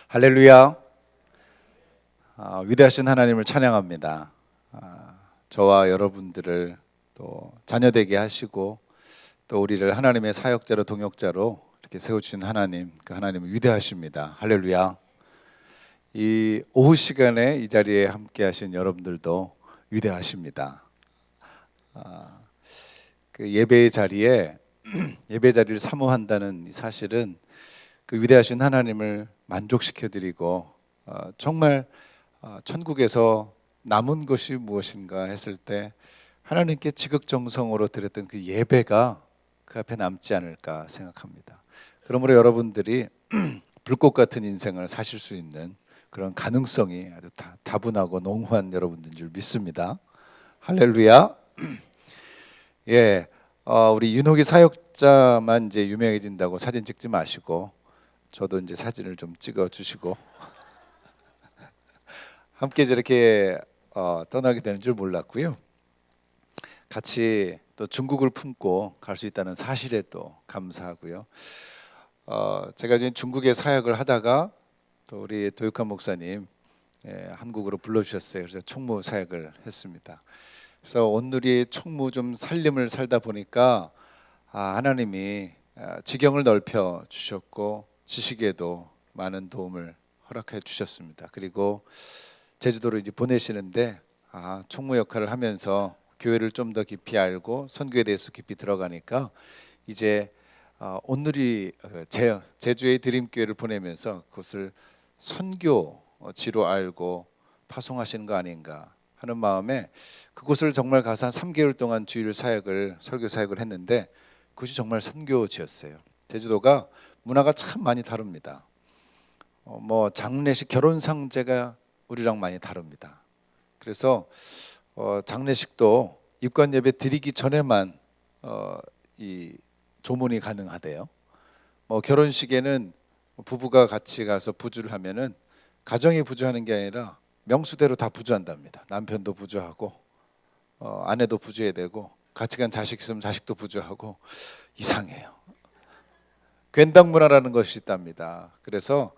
할렐루야. 위대하신 하나님을 찬양합니다. 저와 여러분들을 또 자녀되게 하시고 또 우리를 하나님의 사역자로 동역자로 이렇게 세워주신 하나님, 그 하나님은 위대하십니다. 할렐루야. 이 오후 시간에 이 자리에 함께 하신 여러분들도 위대하십니다. 그 예배의 자리에 예배 자리를 사모한다는 사실은 그 위대하신 하나님을 만족시켜드리고 정말 천국에서 남은 것이 무엇인가 했을 때 하나님께 지극정성으로 드렸던 그 예배가 그 앞에 남지 않을까 생각합니다. 그러므로 여러분들이 불꽃 같은 인생을 사실 수 있는 그런 가능성이 아주 다분하고 농후한 여러분들인 줄 믿습니다. 할렐루야. 예, 우리 윤호기 사역자만 이제 유명해진다고 사진 찍지 마시고 저도 이제 사진을 좀 찍어 주시고 함께 저렇게 떠나게 되는 줄 몰랐고요. 같이 또 중국을 품고 갈 수 있다는 사실에 또 감사하고요. 제가 지금 중국에 사역을 하다가 또 우리 도육환 목사님 한국으로 불러주셨어요. 그래서 총무 사역을 했습니다. 그래서 오늘이 총무 좀 살림을 살다 보니까 하나님이 지경을 넓혀 주셨고 지식에도 많은 도움을 허락해 주셨습니다. 그리고 제주도로 이제 보내시는데 총무 역할을 하면서 교회를 좀 더 깊이 알고 선교에 대해서 깊이 들어가니까 이제 오늘이 제주의 드림교회를 보내면서 그것을 선교지로 알고 파송하시는 거 아닌가 하는 마음에 그곳을 정말 가서 한 3개월 동안 주일 사역을 설교 사역을 했는데 그것이 정말 선교지였어요. 제주도가 문화가 참 많이 다릅니다. 뭐 장례식 결혼 상제가 우리랑 많이 다릅니다. 그래서 장례식도 입관 예배 드리기 전에만 이 조문이 가능하대요. 뭐 결혼식에는 부부가 같이 가서 부주를 하면은 가정이 부주하는 게 아니라 명수대로 다 부주한답니다. 남편도 부주하고 아내도 부주해야 되고 같이 간 자식 있으면 자식도 부주하고 이상해요. 괜당 문화라는 것이 있답니다. 그래서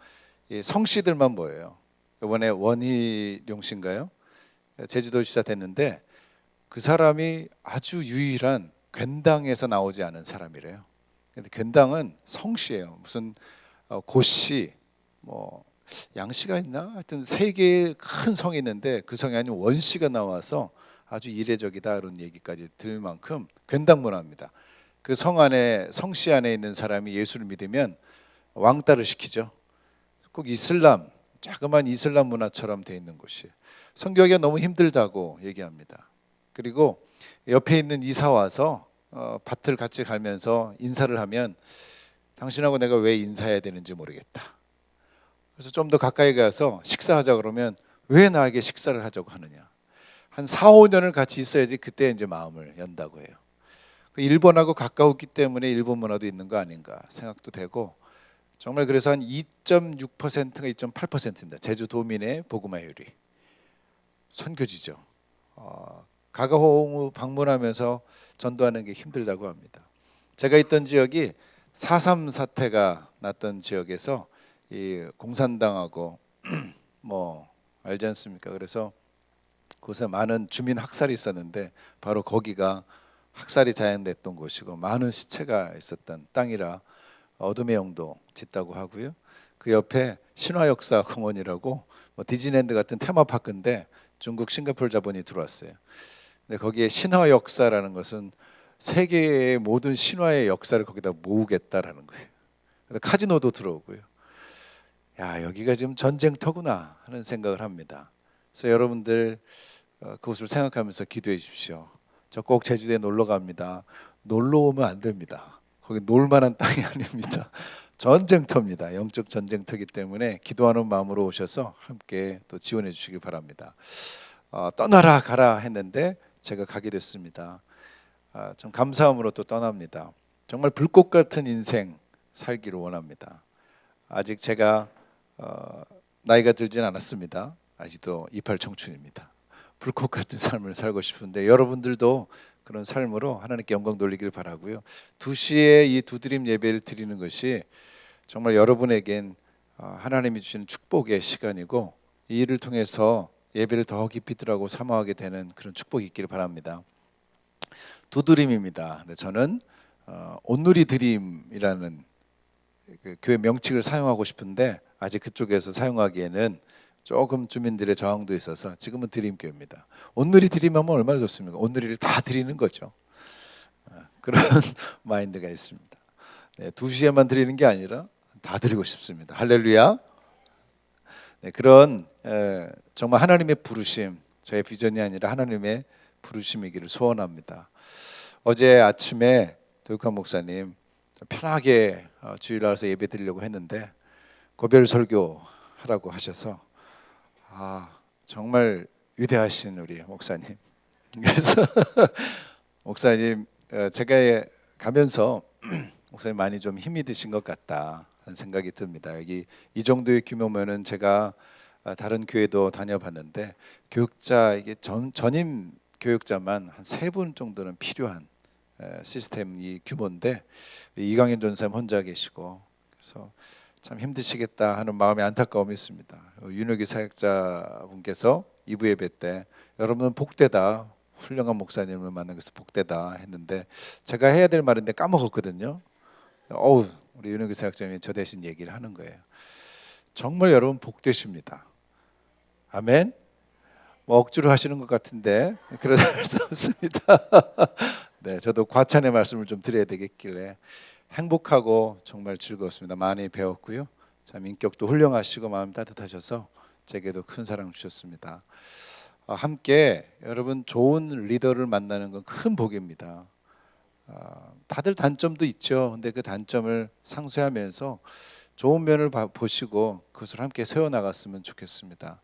이 성씨들만 모여요. 이번에 원희룡 씨인가요? 제주도 지사 됐는데 그 사람이 아주 유일한 괜당에서 나오지 않은 사람이래요. 근데 괜당은 성씨예요. 무슨 고씨, 뭐 양씨가 있나? 하여튼 세 개의 큰 성이 있는데 그 성이 아닌 원씨가 나와서 아주 이례적이다 이런 얘기까지 들을 만큼 괜당 문화입니다. 그 성 안에 성씨 안에 있는 사람이 예수를 믿으면 왕따를 시키죠. 꼭 이슬람, 자그마한 이슬람 문화처럼 돼 있는 곳이에요. 선교하기가 너무 힘들다고 얘기합니다. 그리고 옆에 있는 이사 와서 밭을 같이 갈면서 인사를 하면 당신하고 내가 왜 인사해야 되는지 모르겠다. 그래서 좀 더 가까이 가서 식사하자 그러면 왜 나에게 식사를 하자고 하느냐. 한 4, 5년을 같이 있어야지 그때 이제 마음을 연다고 해요. 일본하고 가까웠기 때문에 일본 문화도 있는 거 아닌가 생각도 되고 정말 그래서 한 2.6%가 2.8%입니다. 제주도민의 복음화율이 선교지죠. 가가홍 방문하면서 전도하는 게 힘들다고 합니다. 제가 있던 지역이 4.3 사태가 났던 지역에서 이 공산당하고 뭐 알지 않습니까? 그래서 그곳에 많은 주민 학살이 있었는데 바로 거기가 학살이 자행됐던 곳이고 많은 시체가 있었던 땅이라 어둠의 영도 짓다고 하고요. 그 옆에 신화역사 공원이라고 뭐 디즈니랜드 같은 테마파크인데 중국 싱가포르 자본이 들어왔어요. 근데 거기에 신화역사라는 것은 세계의 모든 신화의 역사를 거기다 모으겠다라는 거예요. 그래서 카지노도 들어오고요. 야, 여기가 지금 전쟁터구나 하는 생각을 합니다. 그래서 여러분들 그것을 생각하면서 기도해 주십시오. 저 꼭 제주도에 놀러 갑니다. 놀러 오면 안 됩니다. 거기 놀 만한 땅이 아닙니다. 전쟁터입니다. 영적 전쟁터이기 때문에 기도하는 마음으로 오셔서 함께 또 지원해 주시기 바랍니다. 떠나라 가라 했는데 제가 가게 됐습니다. 좀 감사함으로 또 떠납니다. 정말 불꽃 같은 인생 살기를 원합니다. 아직 제가 나이가 들진 않았습니다. 아직도 이팔 청춘입니다. 불꽃 같은 삶을 살고 싶은데 여러분들도 그런 삶으로 하나님께 영광 돌리길 바라고요. 2시에 이 두드림 예배를 드리는 것이 정말 여러분에겐 하나님이 주시는 축복의 시간이고 이 일을 통해서 예배를 더 깊이 들어가고 사모하게 되는 그런 축복이 있기를 바랍니다. 두 드림입니다. 저는 온누리 드림이라는 그 교회 명칭을 사용하고 싶은데 아직 그쪽에서 사용하기에는 조금 주민들의 저항도 있어서 지금은 드림교회입니다. 온누리 드림하면 얼마나 좋습니까? 온누리를 다 드리는 거죠. 그런 마인드가 있습니다. 네, 2시에만 드리는 게 아니라 다 드리고 싶습니다. 할렐루야. 네, 그런 정말 하나님의 부르심, 저의 비전이 아니라 하나님의 부르심이기를 소원합니다. 어제 아침에 도육환 목사님 편하게 주일 나와서 예배 드리려고 했는데 고별 설교 하라고 하셔서 정말 위대하신 우리 목사님. 그래서 목사님 제가 가면서 목사님 많이 좀 힘이 드신 것 같다 하는 생각이 듭니다. 여기 이 정도의 규모면은 제가 다른 교회도 다녀봤는데 교육자 이게 전임 교육자만 한 3분 정도는 필요한 시스템이 규모인데 이강현 전사님 혼자 계시고 그래서 참 힘드시겠다 하는 마음의 안타까움이 있습니다. 윤혁이 사역자분께서 2부 예배 때 여러분은 복되다, 훌륭한 목사님을 만난 것은 복되다 했는데 제가 해야 될 말인데 까먹었거든요. 우리 윤혁이 사역자님이 저 대신 얘기를 하는 거예요. 정말 여러분 복되십니다. 아멘. 뭐 억지로 하시는 것 같은데 그러다 할 수 없습니다. 네, 저도 과찬의 말씀을 좀 드려야 되겠길래 행복하고 정말 즐거웠습니다. 많이 배웠고요. 참 인격도 훌륭하시고 마음 따뜻하셔서 제게도 큰 사랑 주셨습니다. 함께 여러분 좋은 리더를 만나는 건 큰 복입니다. 다들 단점도 있죠. 근데 그 단점을 상쇄하면서 좋은 면을 보시고 그것을 함께 세워나갔으면 좋겠습니다.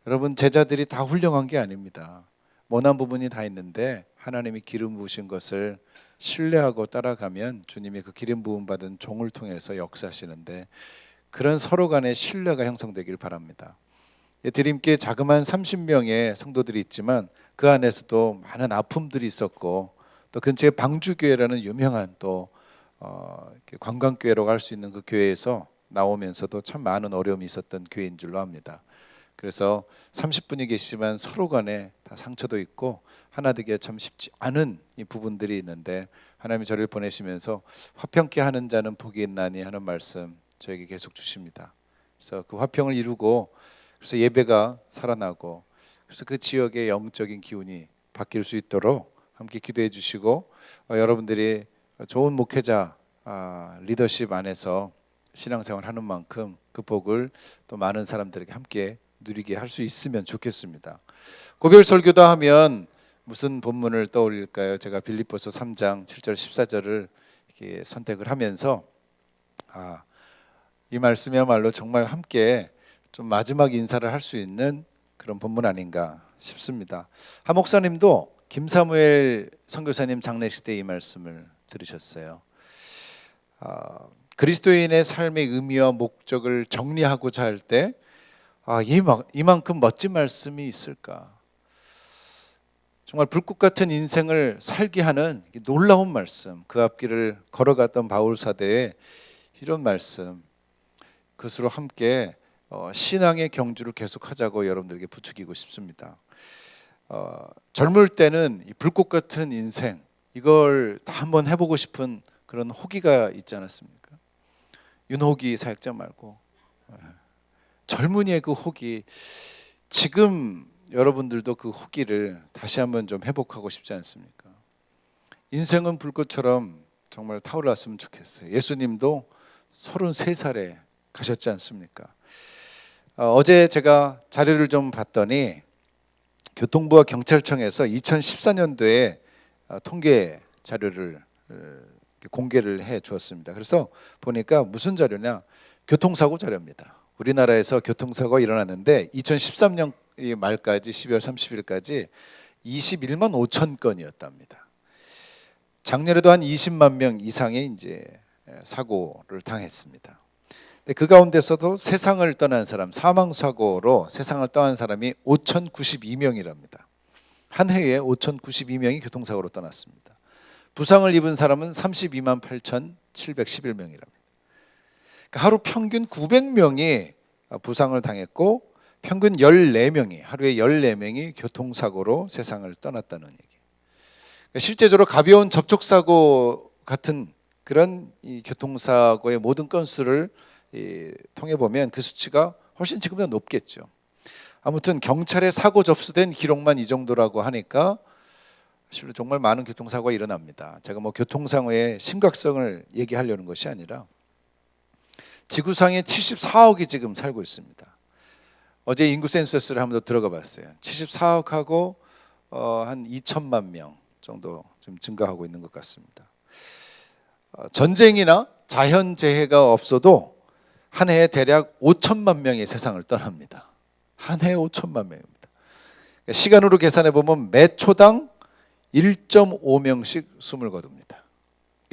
여러분 제자들이 다 훌륭한 게 아닙니다. 모난 부분이 다 있는데 하나님이 기름 부으신 것을 신뢰하고 따라가면 주님이 그 기름 부음 받은 종을 통해서 역사하시는데 그런 서로 간의 신뢰가 형성되길 바랍니다. 드림교회 자그마한 30명의 성도들이 있지만 그 안에서도 많은 아픔들이 있었고 또 근처에 방주교회라는 유명한 또 관광교회로 갈 수 있는 그 교회에서 나오면서도 참 많은 어려움이 있었던 교회인 줄로 압니다. 그래서 30분이 계시지만 서로 간에 다 상처도 있고 하나 되기가 참 쉽지 않은 이 부분들이 있는데 하나님이 저를 보내시면서 화평케 하는 자는 복이 있나니 하는 말씀 저에게 계속 주십니다. 그래서 그 화평을 이루고 그래서 예배가 살아나고 그래서 그 지역의 영적인 기운이 바뀔 수 있도록 함께 기도해 주시고 여러분들이 좋은 목회자 리더십 안에서 신앙생활 하는 만큼 그 복을 또 많은 사람들에게 함께 누리게 할 수 있으면 좋겠습니다. 고별 설교다 하면 무슨 본문을 떠올릴까요? 제가 빌립보서 3장 7절 14절을 이렇게 선택을 하면서 이 말씀이야말로 정말 함께 좀 마지막 인사를 할 수 있는 그런 본문 아닌가 싶습니다. 한 목사님도 김사무엘 선교사님 장례식 때 이 말씀을 들으셨어요. 그리스도인의 삶의 의미와 목적을 정리하고자 할 때 이만큼 멋진 말씀이 있을까? 정말 불꽃 같은 인생을 살게 하는 놀라운 말씀, 그 앞길을 걸어갔던 바울 사대의 이런 말씀, 그것으로 함께 신앙의 경주를 계속하자고 여러분들에게 부추기고 싶습니다. 젊을 때는 이 불꽃 같은 인생 이걸 다 한번 해보고 싶은 그런 호기가 있지 않았습니까? 윤호기 사역자 말고 젊은이의 그 호기, 지금 여러분들도 그 호기를 다시 한번 좀 회복하고 싶지 않습니까? 인생은 불꽃처럼 정말 타올랐으면 좋겠어요. 예수님도 33살에 가셨지 않습니까? 어제 제가 자료를 좀 봤더니 교통부와 경찰청에서 2014년도에 통계 자료를 공개를 해 주었습니다. 그래서 보니까 무슨 자료냐? 교통사고 자료입니다. 우리나라에서 교통사고가 일어났는데 2013년 말까지 12월 30일까지 21만 5천 건이었답니다. 작년에도 한 20만 명 이상의 이제 사고를 당했습니다. 그 가운데서도 세상을 떠난 사람, 사망 사고로 세상을 떠난 사람이 5,092명이랍니다. 한 해에 5,092명이 교통사고로 떠났습니다. 부상을 입은 사람은 32만 8,711명이랍니다. 하루 평균 900명이 부상을 당했고 평균 14명이 하루에 14명이 교통사고로 세상을 떠났다는 얘기. 실제적으로 가벼운 접촉사고 같은 그런 이 교통사고의 모든 건수를 통해 보면 그 수치가 훨씬 지금보다 높겠죠. 아무튼 경찰에 사고 접수된 기록만 이 정도라고 하니까 실로 정말 많은 교통사고가 일어납니다. 제가 뭐 교통사고의 심각성을 얘기하려는 것이 아니라 지구상에 74억이 지금 살고 있습니다. 어제 인구 센서스를 한번 더 들어가 봤어요. 74억하고 한 2천만 명 정도 좀 증가하고 있는 것 같습니다. 전쟁이나 자연재해가 없어도 한 해에 대략 5천만 명이 세상을 떠납니다. 한 해에 5천만 명입니다. 시간으로 계산해 보면 매 초당 1.5명씩 숨을 거둡니다.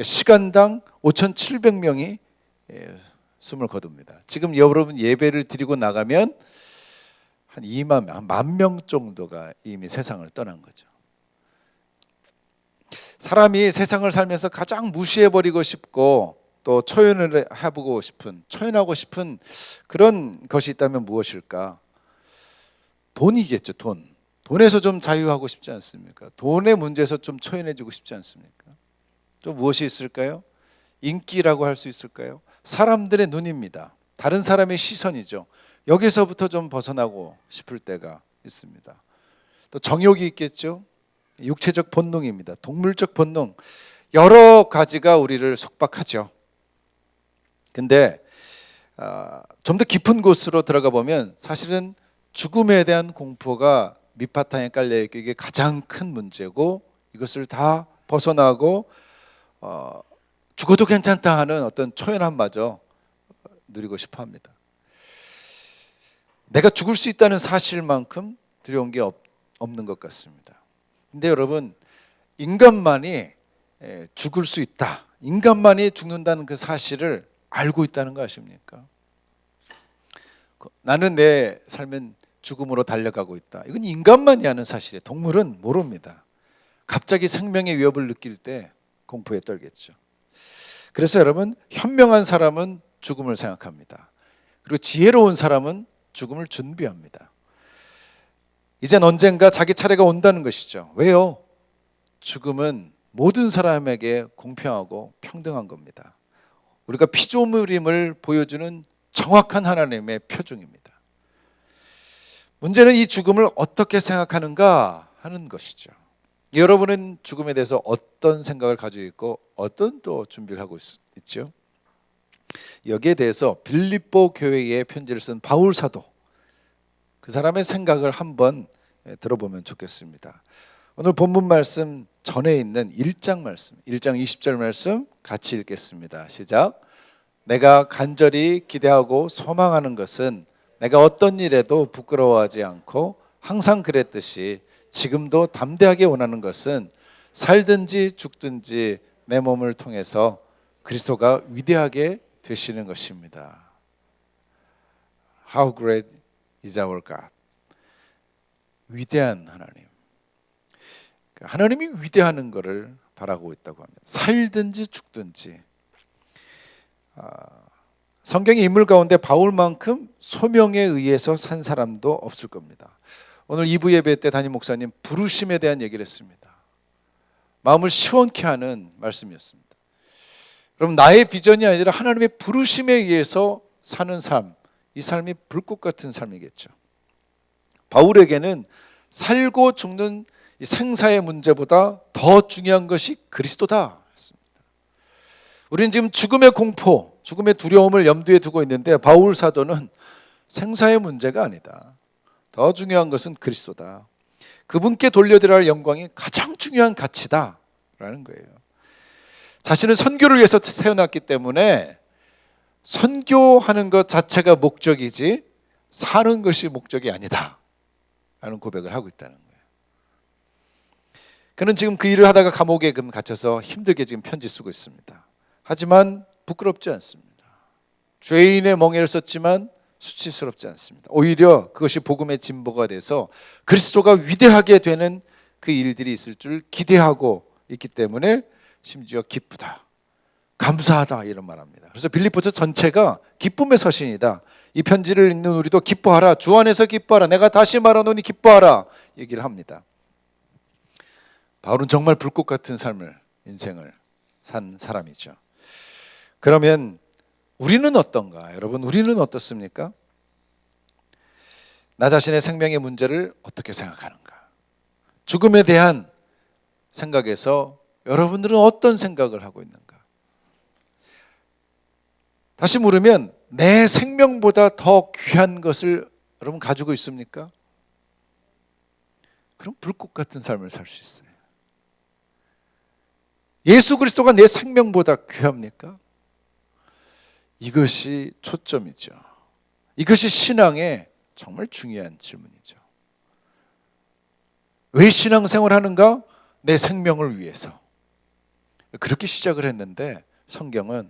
시간당 5,700명이 숨을 거둡니다. 지금 여러분 예배를 드리고 나가면 한 2만 명, 한 1만 명 정도가 이미 세상을 떠난 거죠. 사람이 세상을 살면서 가장 무시해버리고 싶고 또 초연하고 싶은 그런 것이 있다면 무엇일까? 돈이겠죠. 돈에서 좀 자유하고 싶지 않습니까? 돈의 문제에서 좀 초연해지고 싶지 않습니까? 또 무엇이 있을까요? 인기라고 할 수 있을까요? 사람들의 눈입니다. 다른 사람의 시선이죠. 여기서부터 좀 벗어나고 싶을 때가 있습니다. 또 정욕이 있겠죠. 육체적 본능입니다. 동물적 본능, 여러 가지가 우리를 속박하죠. 근데 좀 더 깊은 곳으로 들어가 보면 사실은 죽음에 대한 공포가 밑바탕에 깔려있고 이게 가장 큰 문제고, 이것을 다 벗어나고 죽어도 괜찮다 하는 어떤 초연함마저 누리고 싶어 합니다. 내가 죽을 수 있다는 사실만큼 두려운 게 없는 것 같습니다. 근데 여러분, 인간만이 죽을 수 있다, 인간만이 죽는다는 그 사실을 알고 있다는 거 아십니까? 나는 내 삶은 죽음으로 달려가고 있다, 이건 인간만이 아는 사실이에요. 동물은 모릅니다. 갑자기 생명의 위협을 느낄 때 공포에 떨겠죠. 그래서 여러분, 현명한 사람은 죽음을 생각합니다. 그리고 지혜로운 사람은 죽음을 준비합니다. 이젠 언젠가 자기 차례가 온다는 것이죠. 왜요? 죽음은 모든 사람에게 공평하고 평등한 겁니다. 우리가 피조물임을 보여주는 정확한 하나님의 표징입니다. 문제는 이 죽음을 어떻게 생각하는가 하는 것이죠. 여러분은 죽음에 대해서 어떤 생각을 가지고 있고 어떤 또 준비를 하고 있죠? 여기에 대해서 빌립보 교회에 편지를 쓴 바울 사도, 그 사람의 생각을 한번 들어보면 좋겠습니다. 오늘 본문 말씀 전에 있는 1장 말씀, 1장 20절 말씀 같이 읽겠습니다. 시작. 내가 간절히 기대하고 소망하는 것은 내가 어떤 일에도 부끄러워하지 않고 항상 그랬듯이 지금도 담대하게 원하는 것은 살든지 죽든지 내 몸을 통해서 그리스도가 위대하게 되시는 것입니다. How great is our God. 위대한 하나님. 하나님이 위대하는 것을 바라고 있다고 합니다. 살든지 죽든지. 성경의 인물 가운데 바울만큼 소명에 의해서 산 사람도 없을 겁니다. 오늘 2부 예배 때 담임 목사님 부르심에 대한 얘기를 했습니다. 마음을 시원케 하는 말씀이었습니다. 여러분, 나의 비전이 아니라 하나님의 부르심에 의해서 사는 삶, 이 삶이 불꽃 같은 삶이겠죠. 바울에게는 살고 죽는 이 생사의 문제보다 더 중요한 것이 그리스도다 했습니다. 우리는 지금 죽음의 공포, 죽음의 두려움을 염두에 두고 있는데 바울 사도는 생사의 문제가 아니다, 더 중요한 것은 그리스도다, 그분께 돌려드려야 할 영광이 가장 중요한 가치다 라는 거예요. 자신은 선교를 위해서 태어났기 때문에 선교하는 것 자체가 목적이지 사는 것이 목적이 아니다 라는 고백을 하고 있다는 거예요. 그는 지금 그 일을 하다가 감옥에 갇혀서 힘들게 지금 편지 쓰고 있습니다. 하지만 부끄럽지 않습니다. 죄인의 멍에를 썼지만 수치스럽지 않습니다. 오히려 그것이 복음의 진보가 돼서 그리스도가 위대하게 되는 그 일들이 있을 줄 기대하고 있기 때문에 심지어 기쁘다. 감사하다 이런 말합니다. 그래서 빌립보서 전체가 기쁨의 서신이다. 이 편지를 읽는 우리도 기뻐하라. 주 안에서 기뻐하라. 내가 다시 말하노니 기뻐하라. 얘기를 합니다. 바울은 정말 불꽃 같은 인생을 산 사람이죠. 그러면 우리는 어떤가? 여러분, 우리는 어떻습니까? 나 자신의 생명의 문제를 어떻게 생각하는가? 죽음에 대한 생각에서 여러분들은 어떤 생각을 하고 있는가? 다시 물으면 내 생명보다 더 귀한 것을 여러분 가지고 있습니까? 그럼 불꽃 같은 삶을 살 수 있어요. 예수 그리스도가 내 생명보다 귀합니까? 이것이 초점이죠. 이것이 신앙의 정말 중요한 질문이죠. 왜 신앙생활을 하는가? 내 생명을 위해서. 그렇게 시작을 했는데 성경은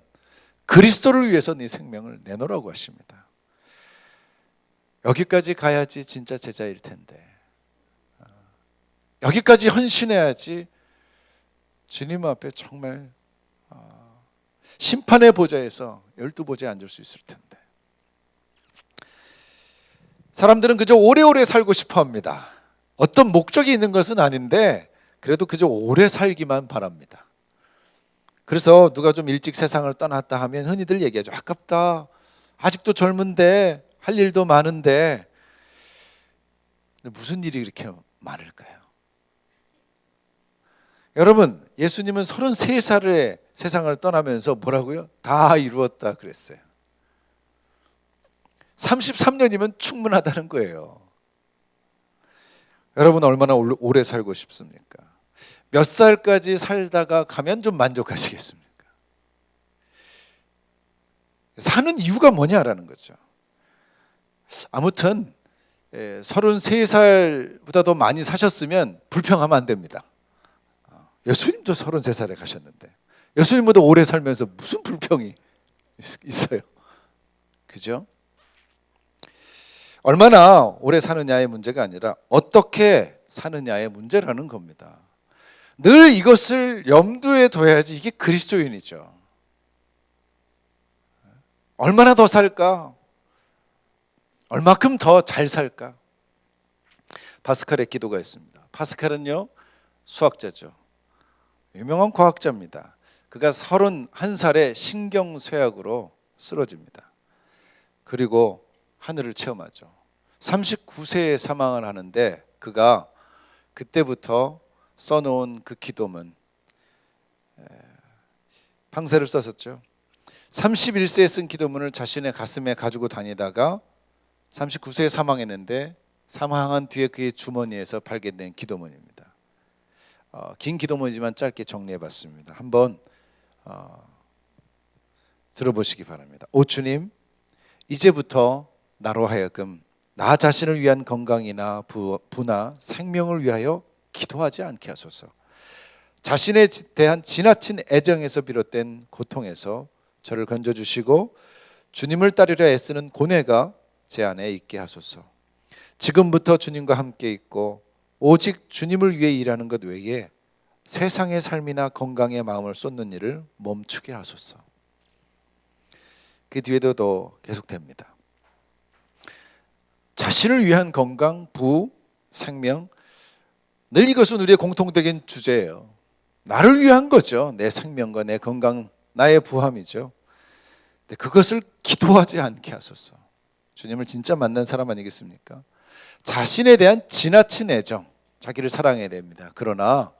그리스도를 위해서 네 생명을 내놓으라고 하십니다. 여기까지 가야지 진짜 제자일 텐데, 여기까지 헌신해야지 주님 앞에 정말 심판의 보좌에서 12보좌에 앉을 수 있을 텐데. 사람들은 그저 오래오래 살고 싶어 합니다. 어떤 목적이 있는 것은 아닌데 그래도 그저 오래 살기만 바랍니다. 그래서 누가 좀 일찍 세상을 떠났다 하면 흔히들 얘기하죠. 아깝다. 아직도 젊은데 할 일도 많은데. 무슨 일이 그렇게 많을까요? 여러분, 예수님은 33살에 세상을 떠나면서 뭐라고요? 다 이루었다 그랬어요. 33년이면 충분하다는 거예요. 여러분 얼마나 오래 살고 싶습니까? 몇 살까지 살다가 가면 좀 만족하시겠습니까? 사는 이유가 뭐냐라는 거죠. 아무튼 33살보다 더 많이 사셨으면 불평하면 안 됩니다. 예수님도 33살에 가셨는데 예수님보다 오래 살면서 무슨 불평이 있어요? 그죠? 얼마나 오래 사느냐의 문제가 아니라 어떻게 사느냐의 문제라는 겁니다. 늘 이것을 염두에 둬야지 이게 그리스도인이죠. 얼마나 더 살까? 얼마큼 더 잘 살까? 파스칼의 기도가 있습니다. 파스칼은요, 수학자죠. 유명한 과학자입니다. 그가 31살에 신경쇠약으로 쓰러집니다. 그리고 하늘을 체험하죠. 39세에 사망을 하는데 그가 그때부터 써놓은 그 기도문, 방세를 썼었죠. 31세에 쓴 기도문을 자신의 가슴에 가지고 다니다가 39세에 사망했는데 사망한 뒤에 그의 주머니에서 발견된 기도문입니다. 긴 기도문이지만 짧게 정리해봤습니다. 한번 들어보시기 바랍니다. 오 주님, 이제부터 나로 하여금 나 자신을 위한 건강이나 부나 생명을 위하여 기도하지 않게 하소서. 자신에 대한 지나친 애정에서 비롯된 고통에서 저를 건져주시고 주님을 따르려 애쓰는 고뇌가 제 안에 있게 하소서. 지금부터 주님과 함께 있고 오직 주님을 위해 일하는 것 외에 세상의 삶이나 건강에 마음을 쏟는 일을 멈추게 하소서. 그 뒤에도 더 계속됩니다. 자신을 위한 건강, 부, 생명, 늘 이것은 우리의 공통적인 주제예요. 나를 위한 거죠. 내 생명과 내 건강, 나의 부함이죠. 근데 그것을 기도하지 않게 하소서. 주님을 진짜 만난 사람 아니겠습니까? 자신에 대한 지나친 애정, 자기를 사랑해야 됩니다. 그러나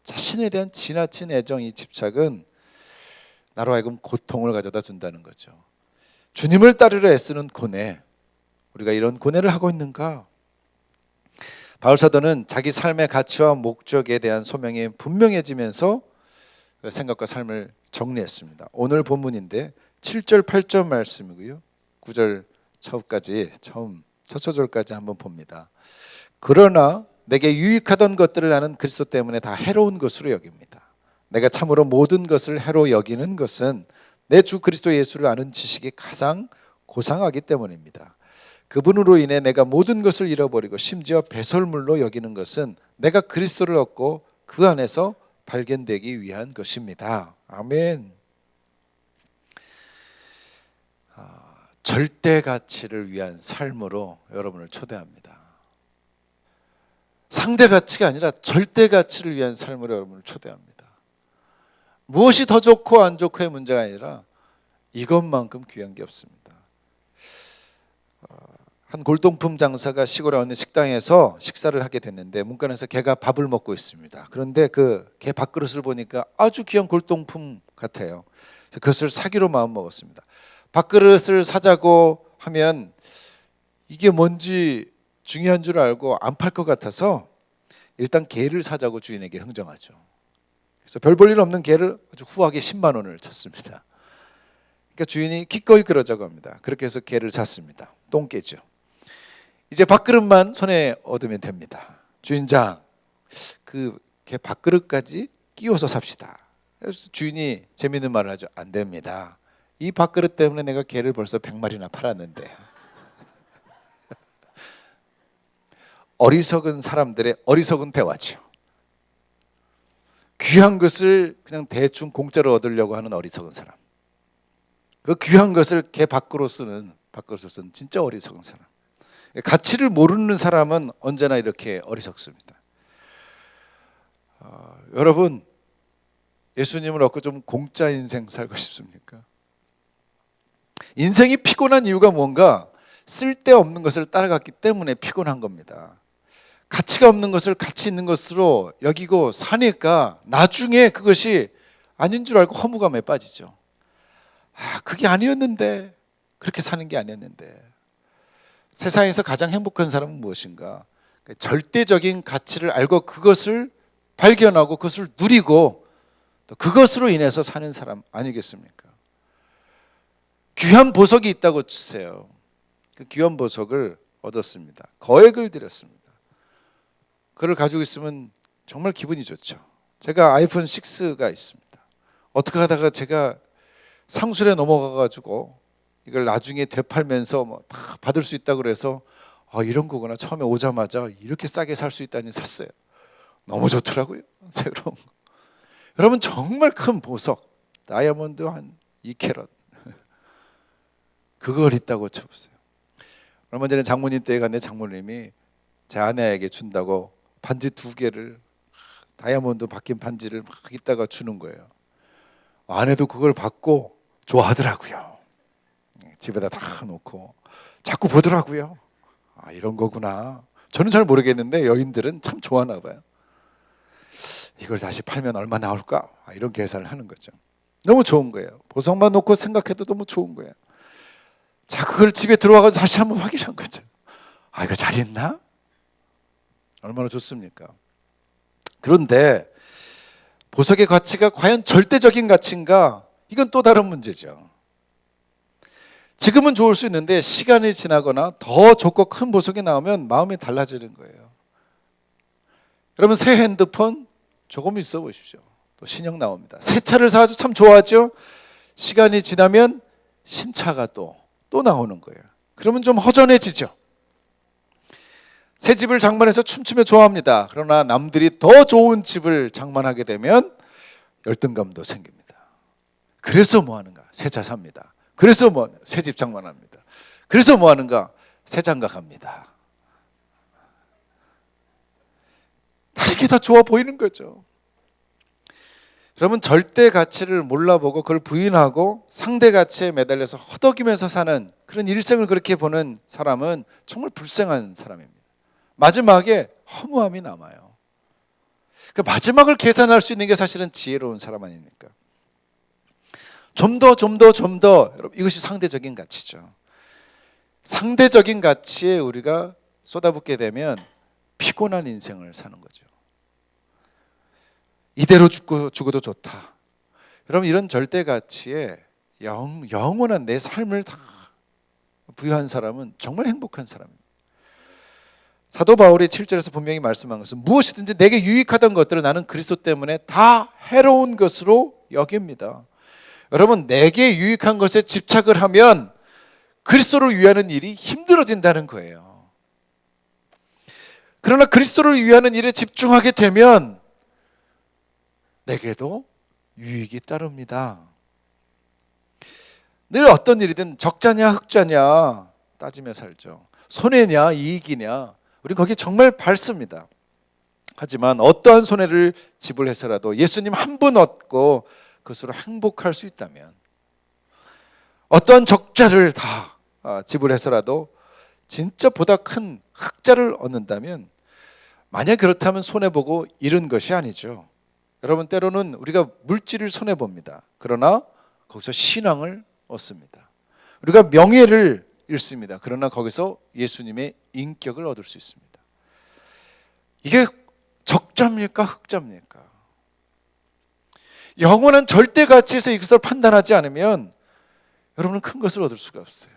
자신에 대한 지나친 애정이 집착은 나로 하여금 고통을 가져다 준다는 거죠. 주님을 따르려 애쓰는 고뇌, 우리가 이런 고뇌를 하고 있는가? 바울 사도는 자기 삶의 가치와 목적에 대한 소명이 분명해지면서 생각과 삶을 정리했습니다. 오늘 본문인데 7절 8절 말씀이고요. 9절 처음까지 첫 소절까지 한번 봅니다. 그러나 내게 유익하던 것들을 나는 그리스도 때문에 다 해로운 것으로 여깁니다. 내가 참으로 모든 것을 해로 여기는 것은 내 주 그리스도 예수를 아는 지식이 가장 고상하기 때문입니다. 그분으로 인해 내가 모든 것을 잃어버리고 심지어 배설물로 여기는 것은 내가 그리스도를 얻고 그 안에서 발견되기 위한 것입니다. 아멘. 절대 가치를 위한 삶으로 여러분을 초대합니다. 상대 가치가 아니라 절대 가치를 위한 삶으로 여러분을 초대합니다. 무엇이 더 좋고 안 좋고의 문제가 아니라 이것만큼 귀한 게 없습니다. 한 골동품 장사가 시골에 어느 식당에서 식사를 하게 됐는데 문간에서 개가 밥을 먹고 있습니다. 그런데 그 개 밥그릇을 보니까 아주 귀한 골동품 같아요. 그래서 그것을 사기로 마음먹었습니다. 밥그릇을 사자고 하면 이게 뭔지 중요한 줄 알고 안 팔 것 같아서 일단 개를 사자고 주인에게 흥정하죠. 그래서 별 볼 일 없는 개를 아주 후하게 10만 원을 쳤습니다. 그러니까 주인이 기꺼이 그러자고 합니다. 그렇게 해서 개를 샀습니다. 똥개죠. 이제 밥그릇만 손에 얻으면 됩니다. 주인장, 그 개 밥그릇까지 끼워서 삽시다. 그래서 주인이 재밌는 말을 하죠. 안 됩니다. 이 밥그릇 때문에 내가 개를 벌써 100마리나 팔았는데. 어리석은 사람들의 어리석은 대화죠. 귀한 것을 그냥 대충 공짜로 얻으려고 하는 어리석은 사람. 그 귀한 것을 개 밖으로 쓰는 진짜 어리석은 사람. 가치를 모르는 사람은 언제나 이렇게 어리석습니다. 여러분, 예수님을 얻고 좀 공짜 인생 살고 싶습니까? 인생이 피곤한 이유가 뭔가? 쓸데없는 것을 따라갔기 때문에 피곤한 겁니다. 가치가 없는 것을 가치 있는 것으로 여기고 사니까 나중에 그것이 아닌 줄 알고 허무감에 빠지죠. 그게 아니었는데, 그렇게 사는 게 아니었는데. 세상에서 가장 행복한 사람은 무엇인가? 절대적인 가치를 알고 그것을 발견하고 그것을 누리고 또 그것으로 인해서 사는 사람 아니겠습니까? 귀한 보석이 있다고 치세요. 그 귀한 보석을 얻었습니다. 거액을 들였습니다. 그걸 가지고 있으면 정말 기분이 좋죠. 제가 아이폰 6가 있습니다. 어떻게 하다가 제가 상술에 넘어가가지고 이걸 나중에 되팔면서 뭐 다 받을 수 있다고 그래서 이런 거구나. 처음에 오자마자 이렇게 싸게 살 수 있다니 샀어요. 너무 좋더라고요. 새로운 거. 여러분, 정말 큰 보석, 다이아몬드 한 2캐럿 그걸 있다고 쳐보세요. 얼마 전에 장모님 댁에 갔는데 장모님이 제 아내에게 준다고 반지 2개를, 다이아몬드 박힌 반지를 막 이따가 주는 거예요. 아내도 그걸 받고 좋아하더라고요. 집에다 다 놓고 자꾸 보더라고요. 이런 거구나. 저는 잘 모르겠는데 여인들은 참 좋아하나 봐요. 이걸 다시 팔면 얼마 나올까? 이런 계산을 하는 거죠. 너무 좋은 거예요. 보석만 놓고 생각해도 너무 좋은 거예요. 자, 그걸 집에 들어와서 다시 한번 확인한 거죠. 이거 잘 있나? 얼마나 좋습니까? 그런데 보석의 가치가 과연 절대적인 가치인가? 이건 또 다른 문제죠. 지금은 좋을 수 있는데 시간이 지나거나 더 좋고 큰 보석이 나오면 마음이 달라지는 거예요. 여러분, 새 핸드폰 조금 있어 보십시오. 또 신형 나옵니다. 새 차를 사가지고 참 좋아하죠. 시간이 지나면 신차가 또 나오는 거예요. 그러면 좀 허전해지죠. 새 집을 장만해서 춤추며 좋아합니다. 그러나 남들이 더 좋은 집을 장만하게 되면 열등감도 생깁니다. 그래서 뭐 하는가? 새 차 삽니다. 그래서 뭐 새 집 장만합니다. 그래서 뭐 하는가? 새 장가 갑니다. 다르게 다 좋아 보이는 거죠. 여러분, 절대 가치를 몰라보고 그걸 부인하고 상대 가치에 매달려서 허덕이면서 사는 그런 일생을 그렇게 보는 사람은 정말 불쌍한 사람입니다. 마지막에 허무함이 남아요. 그 마지막을 계산할 수 있는 게 사실은 지혜로운 사람 아닙니까? 좀 더, 여러분, 이것이 상대적인 가치죠. 상대적인 가치에 우리가 쏟아붓게 되면 피곤한 인생을 사는 거죠. 이대로 죽어도 좋다. 여러분, 이런 절대 가치에 영원한 내 삶을 다 부여한 사람은 정말 행복한 사람입니다. 사도 바울이 7절에서 분명히 말씀한 것은 무엇이든지 내게 유익하던 것들을 나는 그리스도 때문에 다 해로운 것으로 여깁니다. 여러분, 내게 유익한 것에 집착을 하면 그리스도를 위하는 일이 힘들어진다는 거예요. 그러나 그리스도를 위하는 일에 집중하게 되면 내게도 유익이 따릅니다. 늘 어떤 일이든 적자냐 흑자냐 따지며 살죠. 손해냐 이익이냐 우리 거기에 정말 밝습니다. 하지만 어떠한 손해를 지불해서라도 예수님 한 분 얻고 그것으로 행복할 수 있다면, 어떠한 적자를 다 지불해서라도 진짜 보다 큰 흑자를 얻는다면, 만약 그렇다면 손해보고 잃은 것이 아니죠. 여러분, 때로는 우리가 물질을 손해봅니다. 그러나 거기서 신앙을 얻습니다. 우리가 명예를 잃습니다. 그러나 거기서 예수님의 인격을 얻을 수 있습니다. 이게 적자입니까 흑자입니까? 영원한 절대 가치에서 이것을 판단하지 않으면 여러분은 큰 것을 얻을 수가 없어요.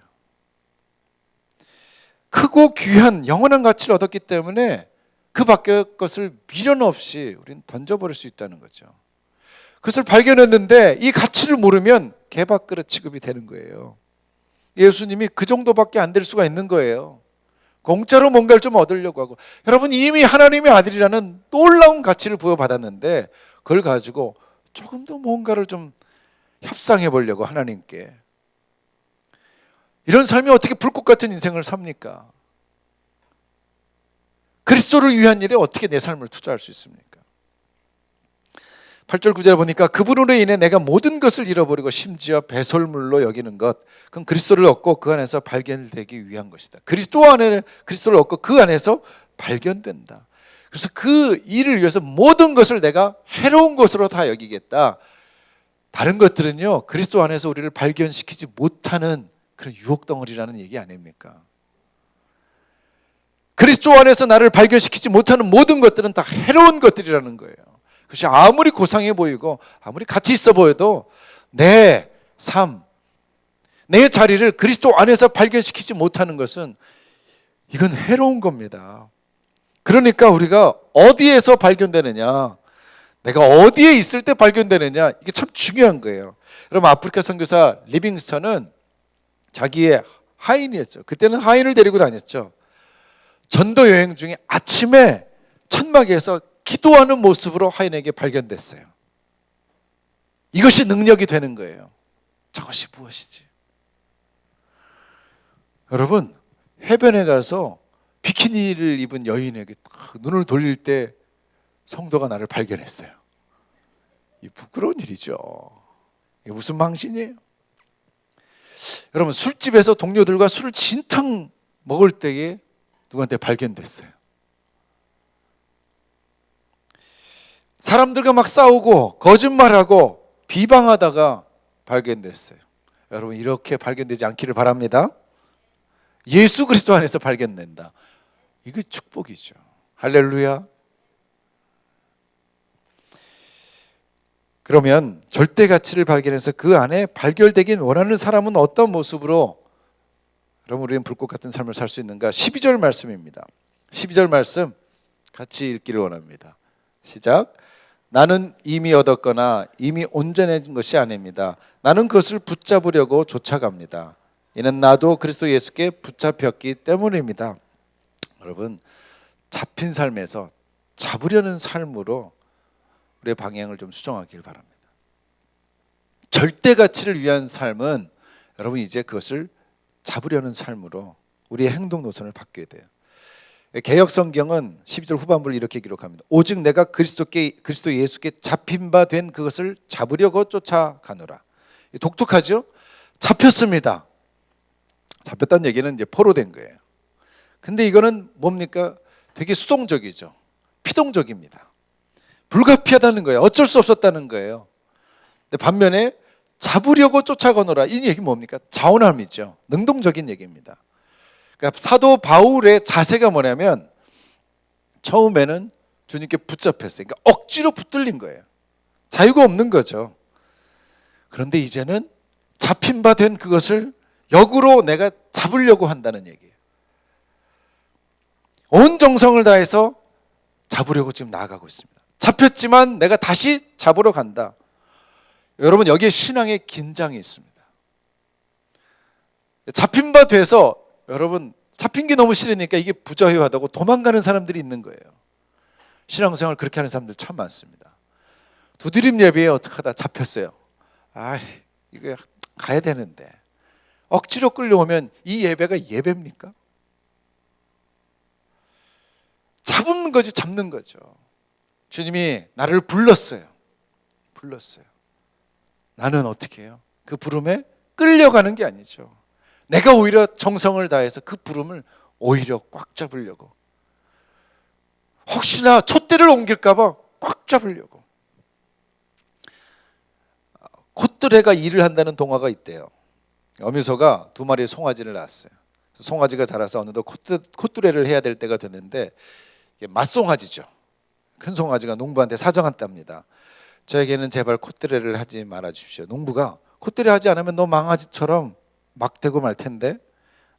크고 귀한 영원한 가치를 얻었기 때문에 그 밖의 것을 미련 없이 우리는 던져버릴 수 있다는 거죠. 그것을 발견했는데 이 가치를 모르면 개밥그릇 취급이 되는 거예요. 예수님이 그 정도밖에 안 될 수가 있는 거예요. 공짜로 뭔가를 좀 얻으려고 하고, 여러분 이미 하나님의 아들이라는 놀라운 가치를 부여받았는데 그걸 가지고 조금 더 뭔가를 좀 협상해 보려고 하나님께, 이런 삶이 어떻게 불꽃 같은 인생을 삽니까? 그리스도를 위한 일에 어떻게 내 삶을 투자할 수 있습니까? 8절 9절에 보니까 그분으로 인해 내가 모든 것을 잃어버리고 심지어 배설물로 여기는 것, 그건 그리스도를 얻고 그 안에서 발견되기 위한 것이다. 그리스도를 얻고 그 안에서 발견된다. 그래서 그 일을 위해서 모든 것을 내가 해로운 것으로 다 여기겠다. 다른 것들은요, 그리스도 안에서 우리를 발견시키지 못하는 그런 유혹덩어리라는 얘기 아닙니까? 그리스도 안에서 나를 발견시키지 못하는 모든 것들은 다 해로운 것들이라는 거예요. 그것이 아무리 고상해 보이고 아무리 가치 있어 보여도 내 삶, 내 자리를 그리스도 안에서 발견시키지 못하는 것은 이건 해로운 겁니다. 그러니까 우리가 어디에서 발견되느냐, 내가 어디에 있을 때 발견되느냐, 이게 참 중요한 거예요. 여러분, 아프리카 선교사 리빙스턴은 자기의 하인이었죠. 그때는 하인을 데리고 다녔죠. 전도 여행 중에 아침에 천막에서 기도하는 모습으로 하인에게 발견됐어요. 이것이 능력이 되는 거예요. 저것이 무엇이지? 여러분, 해변에 가서 비키니를 입은 여인에게 눈을 돌릴 때 성도가 나를 발견했어요. 이 부끄러운 일이죠. 이게 무슨 망신이에요? 여러분, 술집에서 동료들과 술을 진탕 먹을 때에 누구한테 발견됐어요. 사람들과 막 싸우고 거짓말하고 비방하다가 발견됐어요. 여러분, 이렇게 발견되지 않기를 바랍니다. 예수 그리스도 안에서 발견된다. 이게 축복이죠. 할렐루야. 그러면 절대 가치를 발견해서 그 안에 발견되긴 원하는 사람은 어떤 모습으로, 여러분, 우리는 불꽃 같은 삶을 살 수 있는가? 12절 말씀입니다. 12절 말씀 같이 읽기를 원합니다. 시작. 나는 이미 얻었거나 이미 온전해진 것이 아닙니다. 나는 그것을 붙잡으려고 쫓아갑니다. 이는 나도 그리스도 예수께 붙잡혔기 때문입니다. 여러분, 잡힌 삶에서 잡으려는 삶으로 우리의 방향을 좀 수정하길 바랍니다. 절대 가치를 위한 삶은 여러분 이제 그것을 잡으려는 삶으로 우리의 행동 노선을 바뀌어야 돼요. 개역 성경은 12절 후반부를 이렇게 기록합니다. 오직 내가 그리스도 예수께 잡힌 바 된 그것을 잡으려고 쫓아가노라. 독특하죠? 잡혔습니다. 잡혔다는 얘기는 이제 포로된 거예요. 근데 이거는 뭡니까? 되게 수동적이죠. 피동적입니다. 불가피하다는 거예요. 어쩔 수 없었다는 거예요. 근데 반면에 잡으려고 쫓아가노라, 이 얘기 뭡니까? 자원함이죠. 능동적인 얘기입니다. 그러니까 사도 바울의 자세가 뭐냐면, 처음에는 주님께 붙잡혔어요. 그러니까 억지로 붙들린 거예요. 자유가 없는 거죠. 그런데 이제는 잡힌 바 된 그것을 역으로 내가 잡으려고 한다는 얘기예요. 온 정성을 다해서 잡으려고 지금 나아가고 있습니다. 잡혔지만 내가 다시 잡으러 간다. 여러분, 여기에 신앙의 긴장이 있습니다. 잡힌 바 돼서, 여러분, 잡힌 게 너무 싫으니까 이게 부자유하다고 도망가는 사람들이 있는 거예요. 신앙생활 그렇게 하는 사람들 참 많습니다. 두드림 예배에 어떻게 하다 잡혔어요. 이거 가야 되는데 억지로 끌려오면 이 예배가 예배입니까? 잡는 거지, 잡는 거죠. 주님이 나를 불렀어요. 나는 어떻게 해요? 그 부름에 끌려가는 게 아니죠. 내가 오히려 정성을 다해서 그 부름을 오히려 꽉 잡으려고, 혹시나 촛대를 옮길까 봐 꽉 잡으려고. 콧뚜레가 일을 한다는 동화가 있대요. 어미소가 2마리의 송아지를 낳았어요. 송아지가 자라서 어느덧 콧뚜레를 해야 될 때가 됐는데, 이게 맛송아지죠. 큰 송아지가 농부한테 사정한답니다. 저에게는 제발 콧뚜레를 하지 말아 주십시오. 농부가 콧뚜레 하지 않으면 너 망아지처럼 막 되고 말 텐데.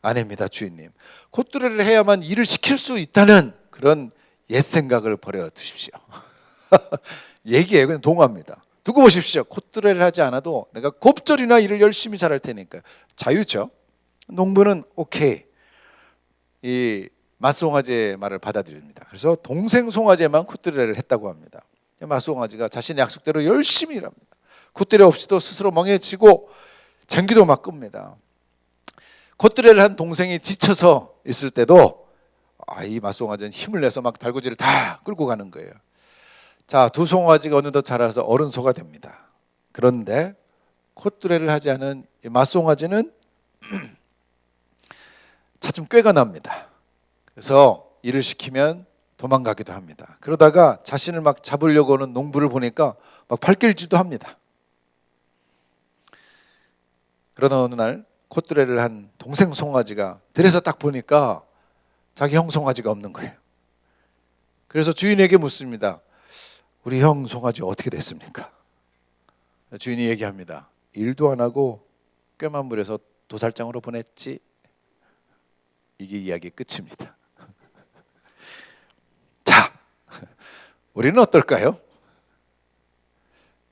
아닙니다, 주인님. 콧뚜레를 해야만 일을 시킬 수 있다는 그런 옛 생각을 버려 두십시오. 얘기예요. 그냥 동화입니다. 두고 보십시오. 콧뚜레를 하지 않아도 내가 곱절이나 일을 열심히 잘할 테니까. 자유죠. 농부는 오케이, 이 맛송아지의 말을 받아들입니다. 그래서 동생 송아지만 콧뚜레를 했다고 합니다. 맛송아지가 자신의 약속대로 열심히 일합니다. 콧뚜레 없이도 스스로 멍해지고 쟁기도 막 끕니다. 콧뚜레를 한 동생이 지쳐서 있을 때도 이 맛송아지는 힘을 내서 막 달구지를 다 끌고 가는 거예요. 자, 2 송아지가 어느덧 자라서 어른 소가 됩니다. 그런데 콧뚜레를 하지 않은 이 맛송아지는 차츰 꾀가 납니다. 그래서 일을 시키면 도망가기도 합니다. 그러다가 자신을 막 잡으려고 하는 농부를 보니까 막 발길질도 합니다. 그러던 어느 날 콧뚜레를 한 동생 송아지가 들에서 딱 보니까 자기 형 송아지가 없는 거예요. 그래서 주인에게 묻습니다. 우리 형 송아지 어떻게 됐습니까? 주인이 얘기합니다. 일도 안 하고 꾀만 부려서 도살장으로 보냈지. 이게 이야기 끝입니다. 자, 우리는 어떨까요?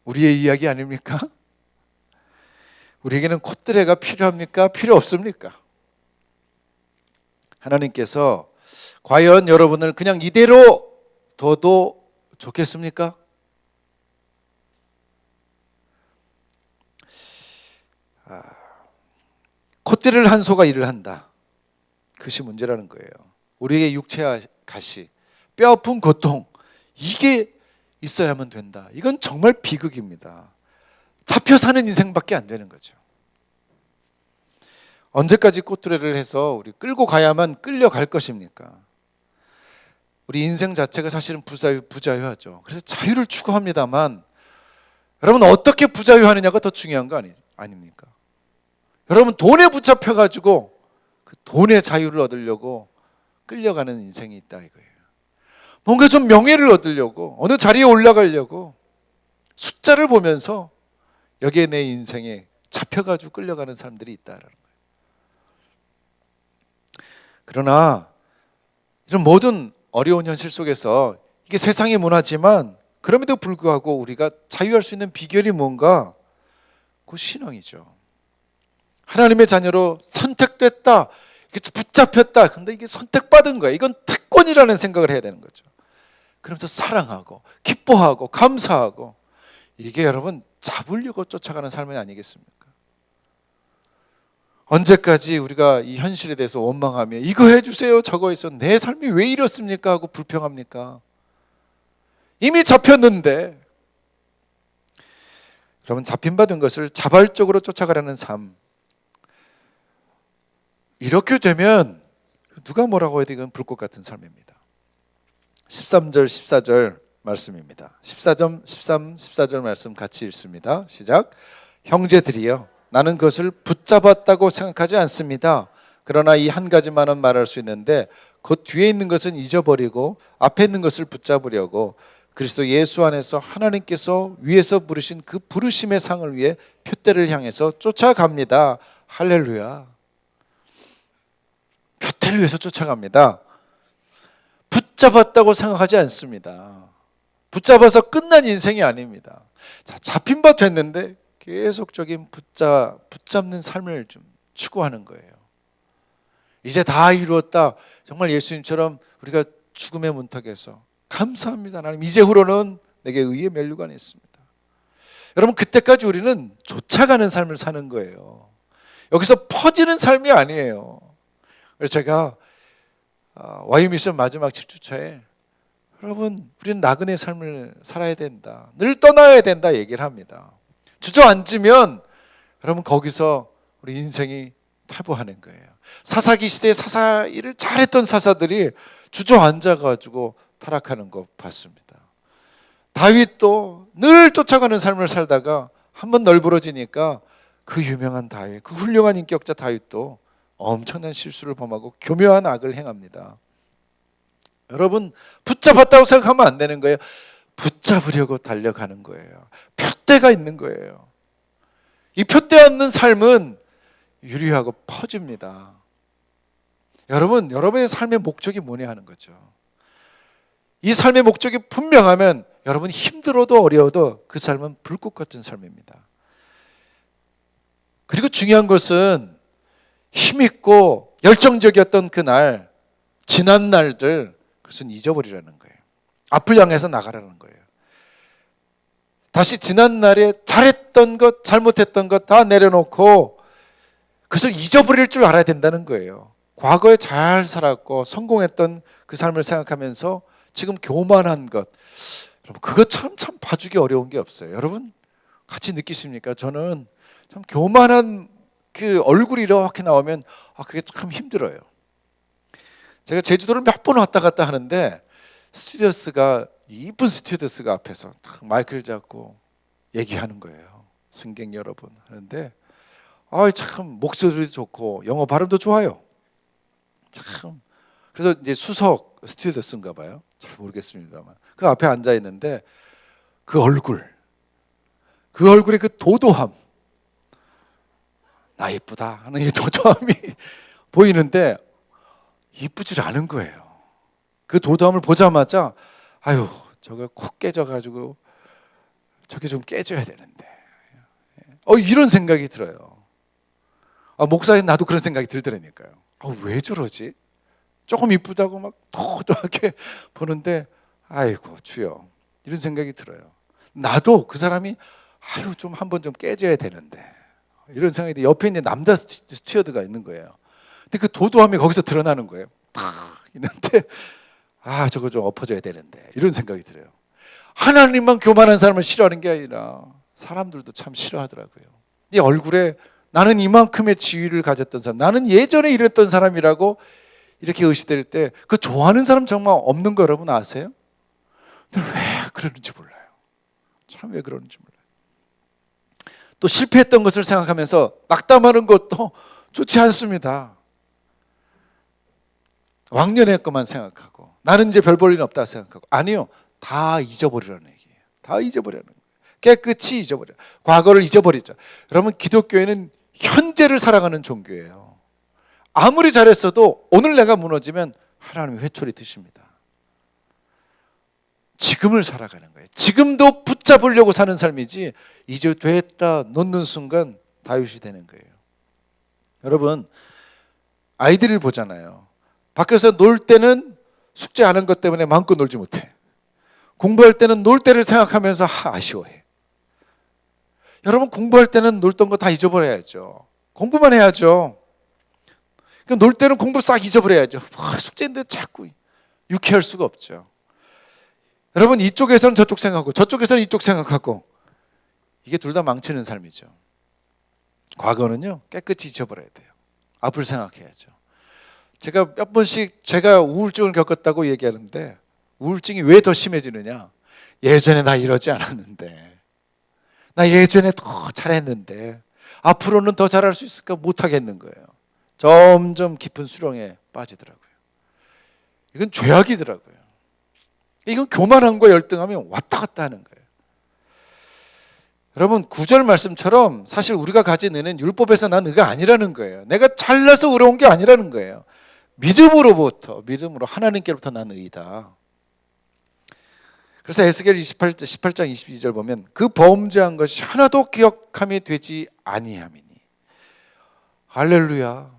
우리의 이야기 아닙니까? 우리에게는 콧뚜레가 필요합니까? 필요 없습니까? 하나님께서 과연 여러분을 그냥 이대로 둬도 좋겠습니까? 콧대를 한 소가 일을 한다. 그것이 문제라는 거예요. 우리에게 육체와 가시, 뼈아픈 고통, 이게 있어야만 된다. 이건 정말 비극입니다. 잡혀 사는 인생밖에 안 되는 거죠. 언제까지 콧뚜레를 해서 우리 끌고 가야만 끌려갈 것입니까? 우리 인생 자체가 사실은 부자유하죠. 그래서 자유를 추구합니다만, 여러분 어떻게 부자유하느냐가 더 중요한 거 아닙니까? 여러분 돈에 붙잡혀가지고 그 돈의 자유를 얻으려고 끌려가는 인생이 있다 이거예요. 뭔가 좀 명예를 얻으려고, 어느 자리에 올라가려고 숫자를 보면서 여기에 내 인생에 잡혀가지고 끌려가는 사람들이 있다라는 거예요. 그러나 이런 모든 어려운 현실 속에서 이게 세상의 문화지만, 그럼에도 불구하고 우리가 자유할 수 있는 비결이 뭔가? 그 신앙이죠. 하나님의 자녀로 선택됐다, 붙잡혔다. 근데 이게 선택받은 거예요. 이건 특권이라는 생각을 해야 되는 거죠. 그러면서 사랑하고 기뻐하고 감사하고, 이게 여러분 잡으려고 쫓아가는 삶이 아니겠습니까? 언제까지 우리가 이 현실에 대해서 원망하며 이거 해주세요 저거 해서 내 삶이 왜 이렇습니까 하고 불평합니까? 이미 잡혔는데. 여러분, 잡힌받은 것을 자발적으로 쫓아가려는 삶, 이렇게 되면 누가 뭐라고 해도 이건 불꽃 같은 삶입니다. 13절 14절 말씀입니다. 14절 13, 14절 말씀 같이 읽습니다. 시작. 형제들이여, 나는 그것을 붙잡았다고 생각하지 않습니다. 그러나 이 한 가지만은 말할 수 있는데, 그 뒤에 있는 것은 잊어버리고 앞에 있는 것을 붙잡으려고 그리스도 예수 안에서 하나님께서 위에서 부르신 그 부르심의 상을 위해 표대를 향해서 쫓아갑니다. 할렐루야. 표대를 위해서 쫓아갑니다. 붙잡았다고 생각하지 않습니다. 붙잡아서 끝난 인생이 아닙니다. 자, 잡힌 바 됐는데 계속적인 붙잡는 삶을 좀 추구하는 거예요. 이제 다 이루었다. 정말 예수님처럼 우리가 죽음의 문턱에서 감사합니다 하나님, 이제후로는 내게 의의 면류관이 있습니다. 여러분, 그때까지 우리는 쫓아가는 삶을 사는 거예요. 여기서 퍼지는 삶이 아니에요. 그래서 제가 와이미션 마지막 7주차에 여러분 우리는 나그네 삶을 살아야 된다, 늘 떠나야 된다 얘기를 합니다. 주저앉으면 여러분 거기서 우리 인생이 타부하는 거예요. 사사기 시대에 사사 일을 잘했던 사사들이 주저앉아가지고 타락하는 거 봤습니다. 다윗도 늘 쫓아가는 삶을 살다가 한번 널브러지니까 그 유명한 다윗, 그 훌륭한 인격자 다윗도 엄청난 실수를 범하고 교묘한 악을 행합니다. 여러분 붙잡았다고 생각하면 안 되는 거예요. 붙잡으려고 달려가는 거예요. 푯대가 있는 거예요. 이 푯대 없는 삶은 유리하고 퍼집니다. 여러분, 여러분의 삶의 목적이 뭐냐 하는 거죠. 이 삶의 목적이 분명하면 여러분 힘들어도 어려워도 그 삶은 불꽃 같은 삶입니다. 그리고 중요한 것은 힘있고 열정적이었던 그날, 지난 날들, 그것은 잊어버리라는 거예요. 앞을 향해서 나가라는 거예요. 다시 지난 날에 잘했던 것, 잘못했던 것 다 내려놓고 그것을 잊어버릴 줄 알아야 된다는 거예요. 과거에 잘 살았고 성공했던 그 삶을 생각하면서 지금 교만한 것, 여러분 그것처럼 참 봐주기 어려운 게 없어요. 여러분 같이 느끼십니까? 저는 참 교만한 그 얼굴이 이렇게 나오면 그게 참 힘들어요. 제가 제주도를 몇 번 왔다 갔다 하는데 스튜어디스가, 이쁜 스튜어디스가 앞에서 마이크를 잡고 얘기하는 거예요. 승객 여러분 하는데 참 목소리도 좋고 영어 발음도 좋아요. 참 그래서 이제 수석 스튜어디스인가 봐요. 잘 모르겠습니다만 그 앞에 앉아 있는데 그 얼굴에 그 도도함, 나 예쁘다 하는 이 도도함이 보이는데 이쁘질 않은 거예요. 그 도도함을 보자마자 아유 저거 콕 깨져가지고 저게 좀 깨져야 되는데 이런 생각이 들어요. 목사님 나도 그런 생각이 들더라니까요. 왜 저러지? 조금 이쁘다고 막 도도하게 보는데 아이고 주여 이런 생각이 들어요. 나도 그 사람이 좀 한번 좀 깨져야 되는데 이런 생각이 들어요. 옆에 있는 남자 스튜어드가 있는 거예요. 근데 그 도도함이 거기서 드러나는 거예요. 탁 있는데 저거 좀 엎어져야 되는데 이런 생각이 들어요. 하나님만 교만한 사람을 싫어하는 게 아니라 사람들도 참 싫어하더라고요. 이 얼굴에 나는 이만큼의 지위를 가졌던 사람, 나는 예전에 이랬던 사람이라고 이렇게 의시될 때 그 좋아하는 사람 정말 없는 거 여러분 아세요? 근데 왜 그러는지 몰라요. 참 왜 그러는지 몰라요. 또 실패했던 것을 생각하면서 낙담하는 것도 좋지 않습니다. 왕년의 것만 생각하고 나는 이제 별 볼 일 없다 생각하고 아니요. 다 잊어버리라는 얘기예요. 다 잊어버리라는 거예요. 깨끗이 잊어버려. 과거를 잊어버리자. 여러분 기독교회는 현재를 살아가는 종교예요. 아무리 잘했어도 오늘 내가 무너지면 하나님이 회초리 드십니다. 지금을 살아가는 거예요. 지금도 붙잡으려고 사는 삶이지 이제 됐다 놓는 순간 다윗이 되는 거예요. 여러분 아이들을 보잖아요. 밖에서 놀 때는 숙제 안 한 것 때문에 마음껏 놀지 못해. 공부할 때는 놀 때를 생각하면서 아쉬워해. 여러분 공부할 때는 놀던 거 다 잊어버려야죠. 공부만 해야죠. 놀 때는 공부 싹 잊어버려야죠. 숙제인데 자꾸 유쾌할 수가 없죠. 여러분 이쪽에서는 저쪽 생각하고 저쪽에서는 이쪽 생각하고 이게 둘 다 망치는 삶이죠. 과거는요 깨끗이 잊어버려야 돼요. 앞을 생각해야죠. 제가 몇 번씩 제가 우울증을 겪었다고 얘기하는데 우울증이 왜 더 심해지느냐? 예전에 나 이러지 않았는데, 나 예전에 더 잘했는데 앞으로는 더 잘할 수 있을까 못하겠는 거예요. 점점 깊은 수렁에 빠지더라고요. 이건 죄악이더라고요. 이건 교만함과 열등함이 왔다 갔다 하는 거예요. 여러분 9절 말씀처럼 사실 우리가 가진 의는 율법에서 난 의가 아니라는 거예요. 내가 잘나서 의로운 게 아니라는 거예요. 믿음으로 하나님께로부터 난 의이다. 그래서 에스겔 18장 22절 보면 그 범죄한 것이 하나도 기억함이 되지 아니함이니. 할렐루야.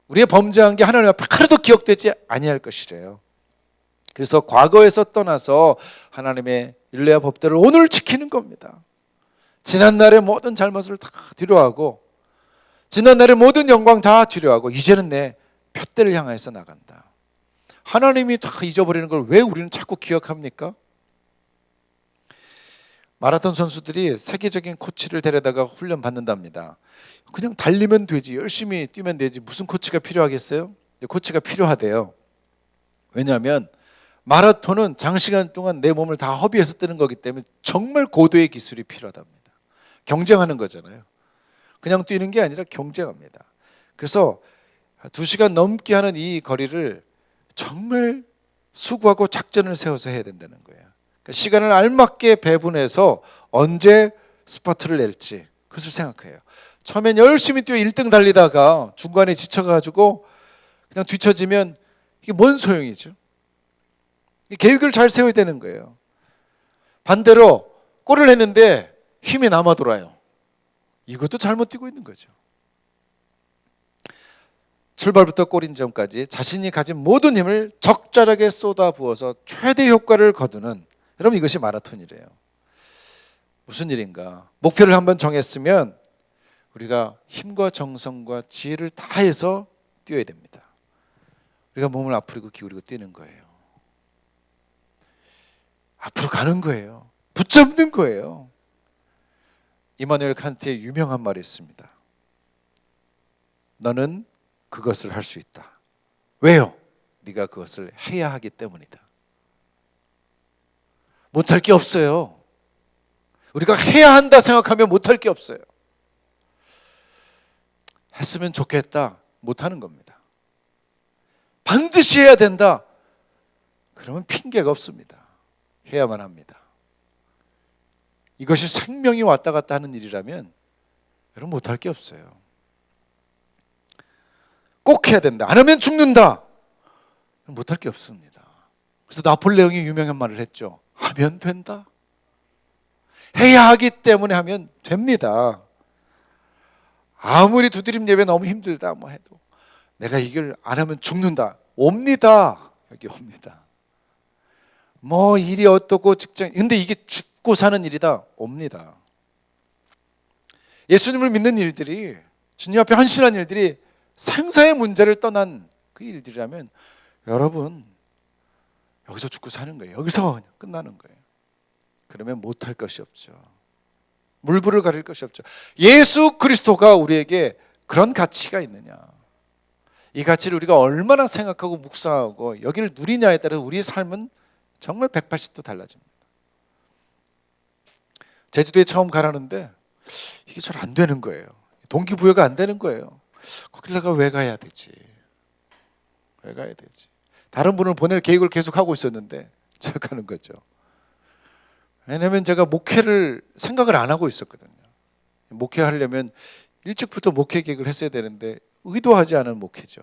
우리의 범죄한 게 하나님 앞에 하나도 기억되지 아니할 것이래요. 그래서 과거에서 떠나서 하나님의 율례와 법대로 오늘 지키는 겁니다. 지난날의 모든 잘못을 다 뒤로하고 지난날의 모든 영광 다 뒤로하고 이제는 내 푯대를 향해서 나간다. 하나님이 다 잊어버리는 걸 왜 우리는 자꾸 기억합니까? 마라톤 선수들이 세계적인 코치를 데려다가 훈련 받는답니다. 그냥 달리면 되지, 열심히 뛰면 되지, 무슨 코치가 필요하겠어요? 코치가 필요하대요. 왜냐하면 마라톤은 장시간 동안 내 몸을 다 허비해서 뜨는 거기 때문에 정말 고도의 기술이 필요하답니다. 경쟁하는 거잖아요. 그냥 뛰는 게 아니라 경쟁합니다. 그래서 2시간 넘게 하는 이 거리를 정말 수고하고 작전을 세워서 해야 된다는 거예요. 그러니까 시간을 알맞게 배분해서 언제 스퍼트를 낼지 그것을 생각해요. 처음엔 열심히 뛰어 1등 달리다가 중간에 지쳐가지고 그냥 뒤처지면 이게 뭔 소용이죠? 계획을 잘 세워야 되는 거예요. 반대로 골을 했는데 힘이 남아 돌아요. 이것도 잘못 뛰고 있는 거죠. 출발부터 골인 점까지 자신이 가진 모든 힘을 적절하게 쏟아부어서 최대 효과를 거두는, 여러분 이것이 마라톤이래요. 무슨 일인가? 목표를 한번 정했으면 우리가 힘과 정성과 지혜를 다해서 뛰어야 됩니다. 우리가 몸을 앞으로 기울이고 뛰는 거예요. 앞으로 가는 거예요. 붙잡는 거예요. 이마누엘 칸트의 유명한 말이 있습니다. 너는 그것을 할 수 있다. 왜요? 네가 그것을 해야 하기 때문이다. 못할 게 없어요. 우리가 해야 한다 생각하면 못할 게 없어요. 했으면 좋겠다, 못하는 겁니다. 반드시 해야 된다, 그러면 핑계가 없습니다. 해야만 합니다. 이것이 생명이 왔다 갔다 하는 일이라면 여러분 못할 게 없어요. 꼭 해야 된다, 안 하면 죽는다, 못할 게 없습니다. 그래서 나폴레옹이 유명한 말을 했죠. 하면 된다. 해야 하기 때문에 하면 됩니다. 아무리 두드림 예배 너무 힘들다 뭐 해도 내가 이걸 안 하면 죽는다, 옵니다. 여기 옵니다. 뭐 일이 어떻고 직장, 근데 이게 죽고 사는 일이다, 옵니다. 예수님을 믿는 일들이, 주님 앞에 헌신한 일들이 생사의 문제를 떠난 그 일들이라면 여러분 여기서 죽고 사는 거예요. 여기서 그냥 끝나는 거예요. 그러면 못할 것이 없죠. 물불을 가릴 것이 없죠. 예수 그리스도가 우리에게 그런 가치가 있느냐, 이 가치를 우리가 얼마나 생각하고 묵상하고 여기를 누리냐에 따라 우리의 삶은 정말 180도 달라집니다. 제주도에 처음 가라는데 이게 잘 안 되는 거예요. 동기부여가 안 되는 거예요. 거길 내가 왜 가야 되지? 왜 가야 되지? 다른 분을 보낼 계획을 계속 하고 있었는데 제가 가는 거죠. 왜냐하면 제가 목회를 생각을 안 하고 있었거든요. 목회하려면 일찍부터 목회 계획을 했어야 되는데 의도하지 않은 목회죠.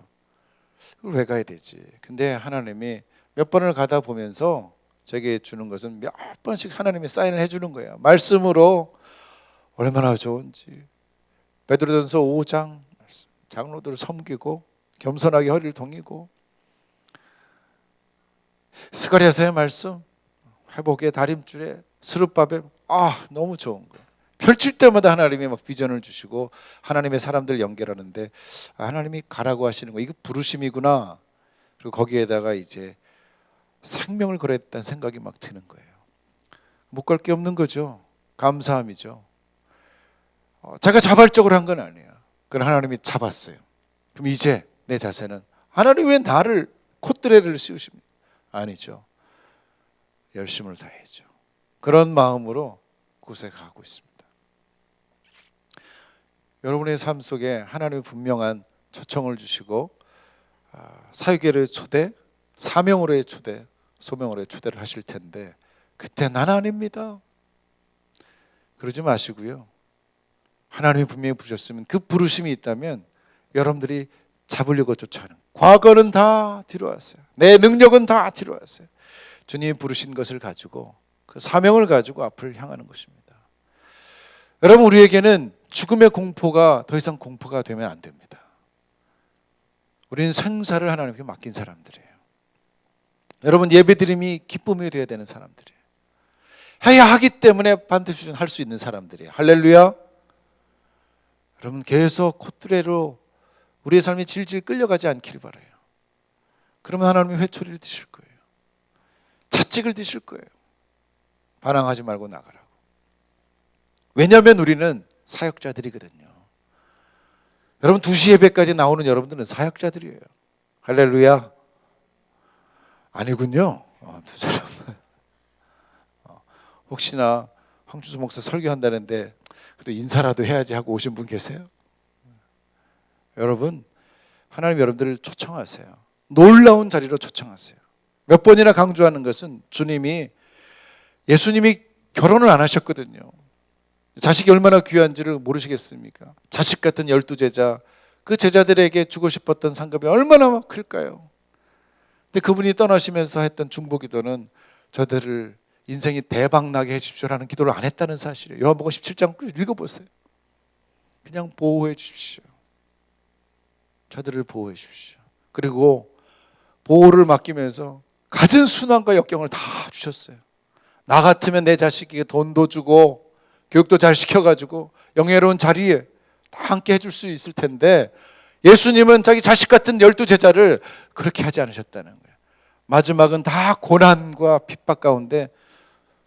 그걸 왜 가야 되지? 근데 하나님이 몇 번을 가다 보면서 제게 주는 것은 몇 번씩 하나님이 사인을 해주는 거예요. 말씀으로 얼마나 좋은지. 베드로전서 5장, 장로들을 섬기고 겸손하게 허리를 동이고, 스가랴서의 말씀, 회복의 다림줄에 스룹바벨, 너무 좋은 거예요. 펼칠 때마다 하나님이 막 비전을 주시고 하나님의 사람들 연결하는데 하나님이 가라고 하시는 거, 이거 부르심이구나. 그리고 거기에다가 이제 생명을 걸었다는 생각이 막 드는 거예요. 못 갈 게 없는 거죠. 감사함이죠. 제가 자발적으로 한 건 아니에요. 그건 하나님이 잡았어요. 그럼 이제 내 자세는 하나님 왜 나를 콧대를 씌우십니까? 아니죠. 열심을 다해야죠. 그런 마음으로 곳에 가고 있습니다. 여러분의 삶 속에 하나님이 분명한 초청을 주시고 사유계를 초대, 사명으로의 초대, 소명으로의 초대를 하실 텐데 그때 난 아닙니다. 그러지 마시고요. 하나님이 분명히 부르셨으면 그 부르심이 있다면 여러분들이 잡으려고 쫓아가는, 과거는 다 뒤로 왔어요. 내 능력은 다 뒤로 왔어요. 주님이 부르신 것을 가지고 그 사명을 가지고 앞을 향하는 것입니다. 여러분, 우리에게는 죽음의 공포가 더 이상 공포가 되면 안 됩니다. 우리는 생사를 하나님께 맡긴 사람들이에요. 여러분, 예배드림이 기쁨이 되어야 되는 사람들이에요. 해야 하기 때문에 반드시 할 수 있는 사람들이에요. 할렐루야. 여러분 계속 콧뚜레로 우리의 삶이 질질 끌려가지 않기를 바라요. 그러면 하나님이 회초리를 드실 거예요. 채찍을 드실 거예요. 반항하지 말고 나가라고. 왜냐하면 우리는 사역자들이거든요. 여러분 2시 예배까지 나오는 여러분들은 사역자들이에요. 할렐루야. 아니군요. 두 사람. 혹시나 황주수 목사 설교한다는데 그래도 인사라도 해야지 하고 오신 분 계세요? 여러분, 하나님 여러분들을 초청하세요. 놀라운 자리로 초청하세요. 몇 번이나 강조하는 것은 예수님이 결혼을 안 하셨거든요. 자식이 얼마나 귀한지를 모르시겠습니까? 자식 같은 12제자, 그 제자들에게 주고 싶었던 상급이 얼마나 클까요? 근데 그분이 떠나시면서 했던 중보기도는 저들을 인생이 대박나게 해주십시오라는 기도를 안 했다는 사실이에요. 요한복음 17장 읽어보세요. 그냥 보호해 주십시오. 저들을 보호해 주십시오. 그리고 보호를 맡기면서 갖은 순환과 역경을 다 주셨어요. 나 같으면 내 자식에게 돈도 주고 교육도 잘 시켜가지고 영예로운 자리에 다 함께 해줄 수 있을 텐데 예수님은 자기 자식 같은 12제자를 그렇게 하지 않으셨다는 거예요. 마지막은 다 고난과 핍박 가운데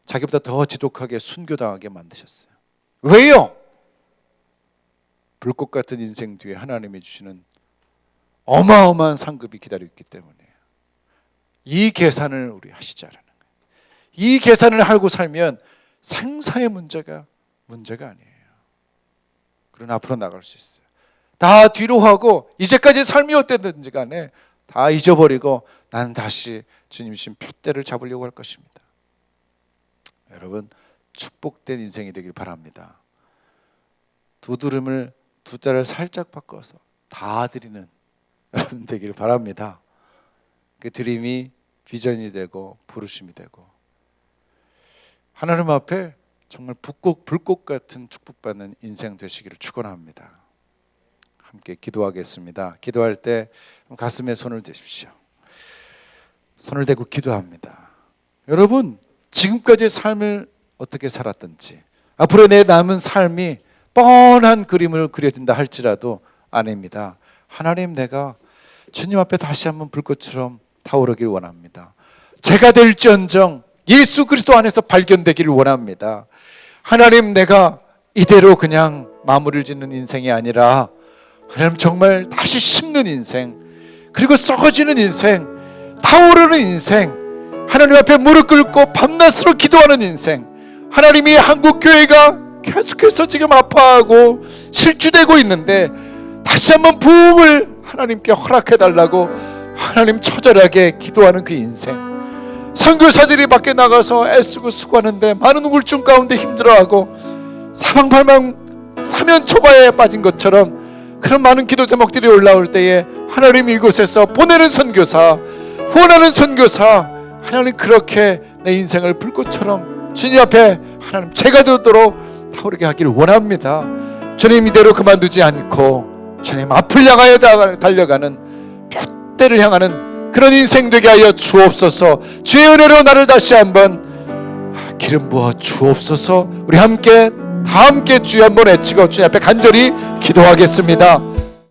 자기보다 더 지독하게 순교당하게 만드셨어요. 왜요? 불꽃 같은 인생 뒤에 하나님이 주시는 어마어마한 상급이 기다리고 있기 때문이에요. 이 계산을 우리 하시자라는 거예요. 이 계산을 하고 살면 생사의 문제가 아니에요. 그러나 앞으로 나갈 수 있어요. 다 뒤로 하고 이제까지 삶이 어땠든지 간에 다 잊어버리고 난 다시 주님 주신 표대를 잡으려고 할 것입니다. 여러분, 축복된 인생이 되길 바랍니다. 두드름을 두 자를 살짝 바꿔서 다 드리는 여러분 되길 바랍니다. 그 드림이 비전이 되고 부르심이 되고 하나님 앞에 정말 불꽃 같은 축복받는 인생 되시기를 축원합니다. 함께 기도하겠습니다. 기도할 때 가슴에 손을 대십시오. 손을 대고 기도합니다. 여러분, 지금까지의 삶을 어떻게 살았든지 앞으로 내 남은 삶이 뻔한 그림을 그려진다 할지라도 아닙니다. 하나님, 내가 주님 앞에 다시 한번 불꽃처럼 타오르길 원합니다. 제가 될지언정 예수 그리스도 안에서 발견되기를 원합니다. 하나님, 내가 이대로 그냥 마무리를 짓는 인생이 아니라 하나님 정말 다시 심는 인생, 그리고 썩어지는 인생, 타오르는 인생, 하나님 앞에 무릎 꿇고 밤낮으로 기도하는 인생, 하나님이 한국교회가 계속해서 지금 아파하고 실주되고 있는데 다시 한번 부흥을 하나님께 허락해달라고 하나님 처절하게 기도하는 그 인생, 선교사들이 밖에 나가서 애쓰고 수고하는데 많은 우울증 가운데 힘들어하고 사방팔방 사면초가에 빠진 것처럼 그런 많은 기도 제목들이 올라올 때에 하나님 이곳에서 보내는 선교사, 후원하는 선교사, 하나님 그렇게 내 인생을 불꽃처럼 주님 앞에 하나님 제가 되도록 타오르게 하기를 원합니다. 주님, 이대로 그만두지 않고 주님 앞을 향하여 달려가는 둯대를 향하는 그런 인생 되게 하여 주옵소서. 주의 은혜로 나를 다시 한번 기름 부어 주옵소서. 우리 함께 다 함께 주여 한번 외치고 주님 앞에 간절히 기도하겠습니다.